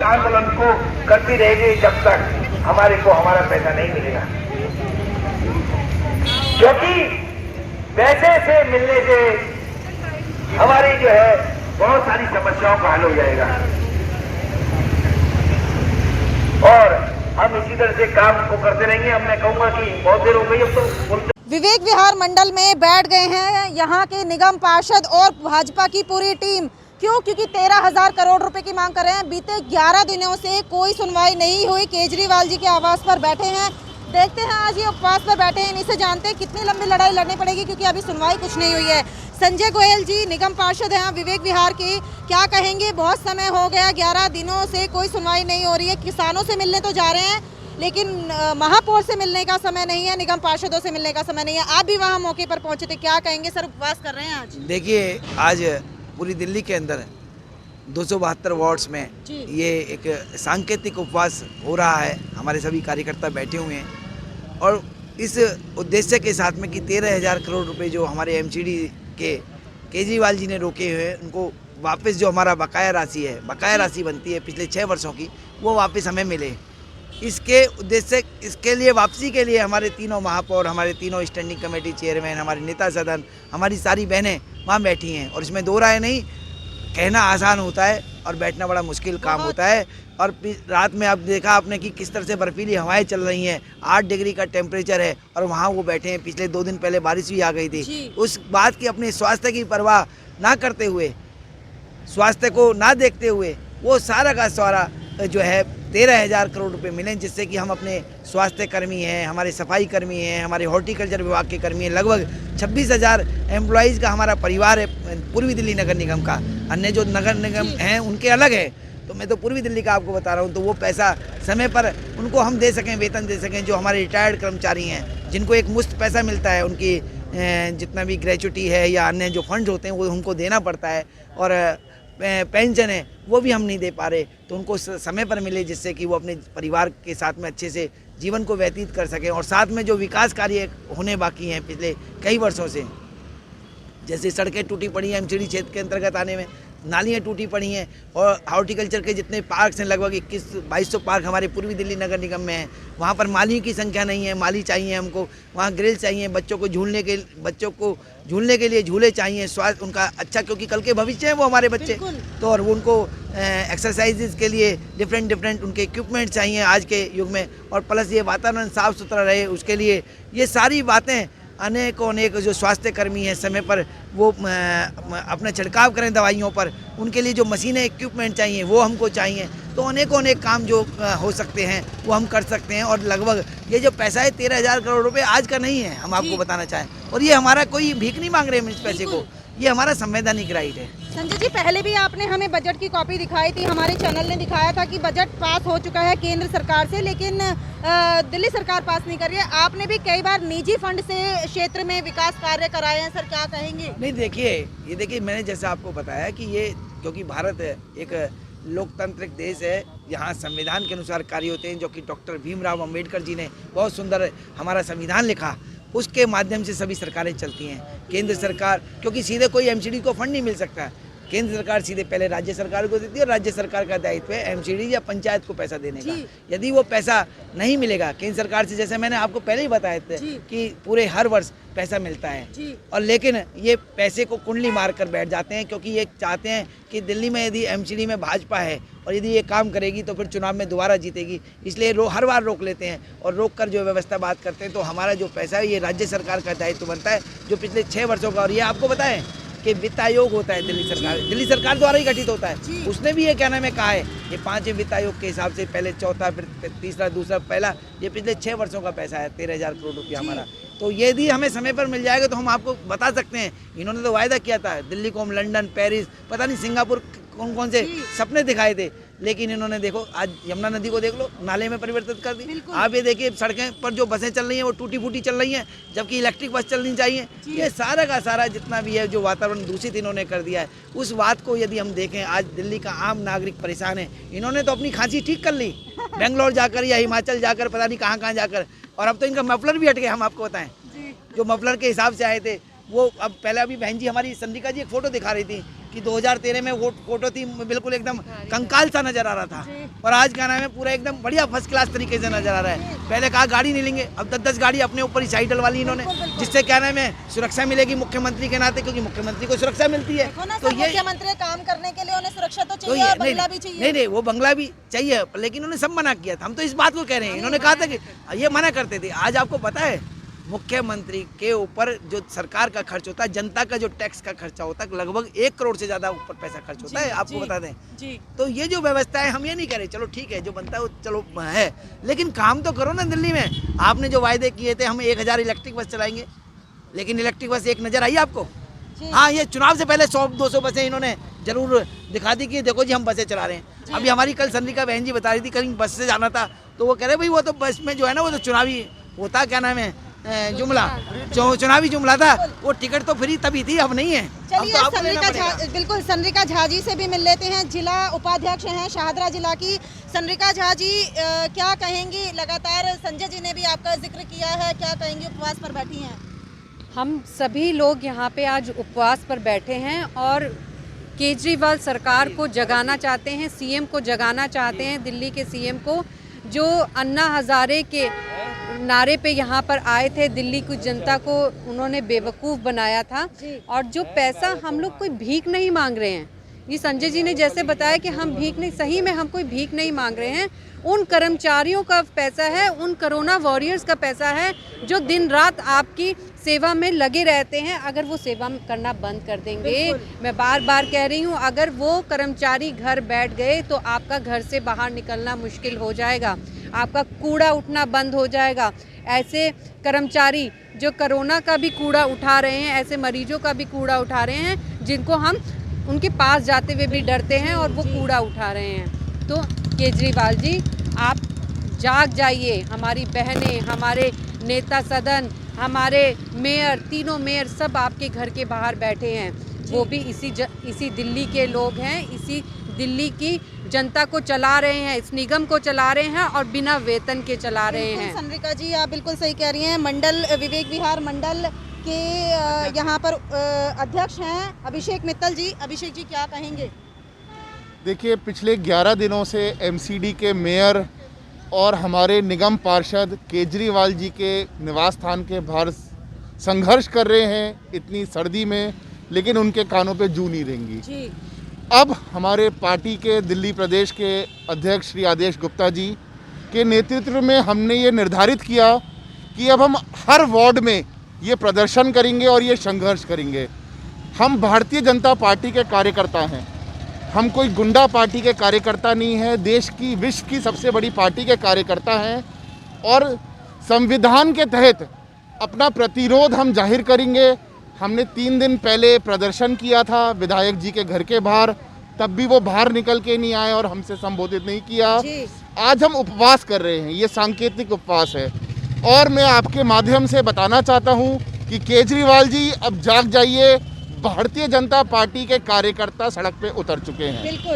आंदोलन को करती रहेगी जब तक हमारे को हमारा पैसा नहीं मिलेगा, क्योंकि पैसे से मिलने से हमारी जो है बहुत सारी समस्याओं का हल हो जाएगा और हम इसी तरह से काम को करते रहेंगे। अब मैं कहूंगा कि बहुत देर हो गई, अब तो विवेक विहार मंडल में बैठ गए हैं यहाँ के निगम पार्षद और भाजपा की पूरी टीम। क्यों? क्योंकि 13,000 करोड़ रुपए की मांग कर रहे हैं। बीते 11 दिनों से कोई सुनवाई नहीं हुई। केजरीवाल जी के आवास पर बैठे हैं। देखते हैं आज ये उपवास पर बैठे हैं, इन्हीं से जानते हैं कितनी लंबी लड़ाई लड़नी पड़ेगी, क्योंकि अभी सुनवाई कुछ नहीं हुई है। संजय गोयल जी निगम पार्षद हैं विवेक विहार के, क्या कहेंगे? बहुत समय हो गया, 11 दिनों से कोई सुनवाई नहीं हो रही है। किसानों से मिलने तो जा रहे हैं, लेकिन महापौर से मिलने का समय नहीं है, निगम पार्षदों से मिलने का समय नहीं है। आप भी वहाँ मौके पर पहुंचे थे, क्या कहेंगे? सर उपवास कर रहे हैं आज। देखिए, आज पूरी दिल्ली के अंदर 272 वार्ड्स में ये एक सांकेतिक उपवास हो रहा है। हमारे सभी कार्यकर्ता बैठे हुए हैं और इस उद्देश्य के साथ में कि 13,000 करोड़ रुपए जो हमारे एमसीडी के केजरीवाल जी ने रोके हुए हैं, उनको वापस जो हमारा बकाया राशि बनती है पिछले 6 वर्षों की, वो वापस हमें मिले। इसके उद्देश्य, इसके लिए वापसी के लिए हमारे तीनों महापौर, हमारे तीनों स्टैंडिंग कमेटी चेयरमैन, हमारे नेता सदन, हमारी सारी बहनें वहाँ बैठी हैं। और इसमें दो राय नहीं, कहना आसान होता है और बैठना बड़ा मुश्किल काम होता है। और रात में अब देखा आपने कि किस तरह से बर्फीली हवाएं चल रही हैं, 8 डिग्री का टेम्परेचर है और वहाँ वो बैठे हैं। पिछले 2 दिन पहले बारिश भी आ गई थी। उस बात की अपने स्वास्थ्य की परवाह ना करते हुए, स्वास्थ्य को ना देखते हुए, वो सारा का सारा जो है 13,000 करोड़ रुपए मिले, जिससे कि हम अपने स्वास्थ्य कर्मी हैं, हमारे सफाई कर्मी हैं, हमारे हॉर्टिकल्चर विभाग के कर्मी हैं, लगभग 26,000 एम्प्लॉइज़ का हमारा परिवार है पूर्वी दिल्ली नगर निगम का। अन्य जो नगर निगम हैं उनके अलग है, तो मैं तो पूर्वी दिल्ली का आपको बता रहा हूँ। तो वो पैसा समय पर उनको हम दे सकें, वेतन दे सकें। जो हमारे रिटायर्ड कर्मचारी हैं, जिनको एक मुश्त पैसा मिलता है, उनकी जितना भी ग्रेच्युटी है या अन्य जो फंड्स होते हैं वो उनको देना पड़ता है, और पेंशन है वो भी हम नहीं दे पा रहे, तो उनको समय पर मिले, जिससे कि वो अपने परिवार के साथ में अच्छे से जीवन को व्यतीत कर सकें। और साथ में जो विकास कार्य होने बाकी हैं पिछले कई वर्षों से, जैसे सड़कें टूटी पड़ी हैं एमसीडी क्षेत्र के अंतर्गत आने में, नालियाँ टूटी पड़ी हैं, और हॉर्टिकल्चर के जितने पार्क्स हैं, लगभग 2100-2200 पार्क हमारे पूर्वी दिल्ली नगर निगम में हैं। वहाँ पर मालियों की संख्या नहीं है, माली चाहिए हमको, वहाँ ग्रिल चाहिए, बच्चों को झूलने के लिए झूले चाहिए, स्वास्थ्य उनका अच्छा, क्योंकि कल के भविष्य हैं वो हमारे बच्चे, तो और उनको एक्सरसाइजेज के लिए डिफरेंट उनके इक्विपमेंट चाहिए आज के युग में। और प्लस ये वातावरण साफ़ सुथरा रहे, उसके लिए ये सारी बातें अनेक जो स्वास्थ्य कर्मी हैं समय पर वो अपना छिड़काव करें दवाइयों पर, उनके लिए जो मशीनें इक्विपमेंट चाहिए वो हमको चाहिए। तो अनेक काम जो हो सकते हैं वो हम कर सकते हैं। और लगभग ये जो पैसा है 13,000 करोड़ रुपए आज का नहीं है, हम आपको बताना चाहें। और ये हमारा कोई भीख नहीं मांग रहे हम इस पैसे को, ये हमारा संवैधानिक राइट है। संजय जी, पहले भी आपने हमें बजट की कॉपी दिखाई थी, हमारे चैनल ने दिखाया था कि बजट पास हो चुका है केंद्र सरकार से, लेकिन दिल्ली सरकार पास नहीं कर रही है। आपने भी कई बार निजी फंड से क्षेत्र में विकास कार्य कराए हैं, सर क्या कहेंगे? नहीं, देखिए मैंने जैसा आपको बताया कि ये, क्योंकि भारत एक लोकतांत्रिक देश है, यहाँ संविधान के अनुसार कार्य होते हैं, जो कि डॉक्टर भीमराव अंबेडकर जी ने बहुत सुंदर हमारा संविधान लिखा, उसके माध्यम से सभी सरकारें चलती हैं। केंद्र सरकार, क्योंकि सीधे कोई एमसीडी को फंड नहीं मिल सकता, केंद्र सरकार सीधे पहले राज्य सरकार को देती है, और राज्य सरकार का दायित्व है एमसीडी या पंचायत को पैसा देने का। यदि वो पैसा नहीं मिलेगा केंद्र सरकार से, जैसे मैंने आपको पहले ही बताया था कि पूरे हर वर्ष पैसा मिलता है, और लेकिन ये पैसे को कुंडली मार कर बैठ जाते हैं, क्योंकि ये चाहते हैं कि दिल्ली में यदि एमसीडी में भाजपा है और यदि ये काम करेगी तो फिर चुनाव में दोबारा जीतेगी, इसलिए हर बार रोक लेते हैं, और रोक कर जो व्यवस्था बात करते हैं। तो हमारा जो पैसा है ये राज्य सरकार का दायित्व बनता है, जो पिछले 6 वर्षों का। और ये आपको बताएं कि वित्त आयोग होता है दिल्ली सरकार द्वारा ही गठित होता है, उसने भी ये कहना में कहा है, ये 5वें वित्त आयोग के हिसाब से पहले चौथा, फिर तीसरा, दूसरा, पहला, ये पिछले 6 वर्षों का पैसा है 13,000 करोड़ रुपया हमारा। तो यदि हमें समय पर मिल जाएगा तो हम आपको बता सकते हैं। इन्होंने तो वायदा किया था, दिल्ली को हम लंदन, पेरिस, पता नहीं सिंगापुर, कौन से सपने दिखाए थे, लेकिन इन्होंने देखो आज यमुना नदी को देख लो, नाले में परिवर्तित कर दी। आप ये देखिए सड़कें पर जो बसें चल रही हैं वो टूटी फूटी चल रही हैं, जबकि इलेक्ट्रिक बस चलनी चाहिए। ये सारा का सारा जितना भी है जो वातावरण दूषित इन्होंने कर दिया है, उस बात को यदि हम देखें, आज दिल्ली का आम नागरिक परेशान है। इन्होंने तो अपनी खांसी ठीक कर ली बेंगलोर जाकर या हिमाचल जाकर, पता नहीं कहाँ जाकर, और अब तो इनका मफलर भी हट गया। हम आपको बताएं, जो मफलर के हिसाब से आए थे वो अब पहले, अभी बहन जी हमारी संदिका जी एक फ़ोटो दिखा रही थी, कि 2013 में वो फोटो थी बिल्कुल एकदम कंकाल सा नजर आ रहा था, और आज क्या नाम है पूरा एकदम बढ़िया फर्स्ट क्लास तरीके से नजर आ रहा है। पहले कहा गाड़ी नहीं लेंगे, अब 10-10 गाड़ी अपने ऊपर ही साइड डलवा ली इन्होंने, जिससे क्या नाम है सुरक्षा मिलेगी मुख्यमंत्री के नाते, क्योंकि मुख्यमंत्री को सुरक्षा मिलती है। तो ये मुख्यमंत्री काम करने के लिए उन्हें सुरक्षा तो चाहिए और बंगला भी चाहिए। नहीं, वो बंगला भी चाहिए, लेकिन उन्होंने सब मना किया था। हम तो इस बात को कह रहे हैं, इन्होंने कहा था कि ये मना करते थे। आज आपको पता है मुख्यमंत्री के ऊपर जो सरकार का खर्च होता है, जनता का जो टैक्स का खर्चा होता है, लगभग 1 करोड़ से ज्यादा ऊपर पैसा खर्च होता है, आपको बता दें जी। तो ये जो व्यवस्था है, हम ये नहीं कह रहे चलो ठीक है जो बनता है वो चलो है, लेकिन काम तो करो ना। दिल्ली में आपने जो वायदे किए थे, हम 1000 इलेक्ट्रिक बस चलाएंगे, लेकिन इलेक्ट्रिक बस एक नजर आई आपको? हाँ, ये चुनाव से पहले 100-200 बसें इन्होंने जरूर दिखा दी कि देखो जी हम बसें चला रहे हैं। अभी हमारी कल चंद्रिका बहन जी बता रही थी, कहीं बस से जाना था तो वो कह रहे भाई वो तो बस में जो है ना वो तो चुनावी होता, क्या नाम है जुमला, चुनावी जुमला था, वो टिकट तो फ्री तभी थी, अब नहीं है। चलिए बिल्कुल चंद्रिका झा जी से भी मिल लेते हैं, जिला उपाध्यक्ष हैं शाहदरा जिला की। चंद्रिका झा जी क्या कहेंगी? लगातार संजय जी ने भी आपका जिक्र किया है, क्या कहेंगी? उपवास पर बैठी हैं। हम सभी लोग यहाँ पे आज उपवास पर बैठे हैं और केजरीवाल सरकार को जगाना चाहते हैं, सीएम को जगाना चाहते हैं, दिल्ली के सीएम को, जो अन्ना हजारे के नारे पे यहाँ पर आए थे, दिल्ली की जनता को उन्होंने बेवकूफ़ बनाया था। और जो पैसा हम लोग कोई भीख नहीं मांग रहे हैं, ये संजय जी ने जैसे बताया कि हम भीख नहीं, सही में हम कोई भीख नहीं मांग रहे हैं। उन कर्मचारियों का पैसा है, उन कोरोना वॉरियर्स का पैसा है जो दिन रात आपकी सेवा में लगे रहते हैं। अगर वो सेवा करना बंद कर देंगे, मैं बार बार कह रही हूँ, अगर वो कर्मचारी घर बैठ गए तो आपका घर से बाहर निकलना मुश्किल हो जाएगा, आपका कूड़ा उठना बंद हो जाएगा। ऐसे कर्मचारी जो कोरोना का भी कूड़ा उठा रहे हैं, ऐसे मरीजों का भी कूड़ा उठा रहे हैं, जिनको हम उनके पास जाते हुए भी डरते हैं और वो कूड़ा उठा रहे हैं। तो केजरीवाल जी आप जाग जाइए। हमारी बहनें, हमारे नेता सदन, हमारे मेयर, तीनों मेयर सब आपके घर के बाहर बैठे हैं, वो भी इसी दिल्ली के लोग हैं, इसी दिल्ली की जनता को चला रहे हैं, इस निगम को चला रहे हैं और बिना वेतन के चला रहे हैं। चंद्रिका जी आप बिल्कुल सही कह रही हैं। मंडल विवेक विहार मंडल के यहाँ पर अध्यक्ष हैं अभिषेक मित्तल जी। अभिषेक जी क्या कहेंगे? देखिए, पिछले 11 दिनों से एमसीडी के मेयर और हमारे निगम पार्षद केजरीवाल जी के निवास स्थान के बाहर संघर्ष कर रहे हैं इतनी सर्दी में, लेकिन उनके कानों पे जू नहीं रहेंगी जी। अब हमारे पार्टी के दिल्ली प्रदेश के अध्यक्ष श्री आदेश गुप्ता जी के नेतृत्व में हमने ये निर्धारित किया कि अब हम हर वार्ड में ये प्रदर्शन करेंगे और ये संघर्ष करेंगे। हम भारतीय जनता पार्टी के कार्यकर्ता हैं, हम कोई गुंडा पार्टी के कार्यकर्ता नहीं है, देश की, विश्व की सबसे बड़ी पार्टी के कार्यकर्ता हैं और संविधान के तहत अपना प्रतिरोध हम जाहिर करेंगे। हमने 3 दिन पहले प्रदर्शन किया था विधायक जी के घर के बाहर, तब भी वो बाहर निकल के नहीं आए और हमसे संबोधित नहीं किया। आज हम उपवास कर रहे हैं, ये सांकेतिक उपवास है और मैं आपके माध्यम से बताना चाहता हूँ कि केजरीवाल जी अब जाग जाइए। भारतीय जनता पार्टी के कार्यकर्ता सड़क पे उतर चुके हैं।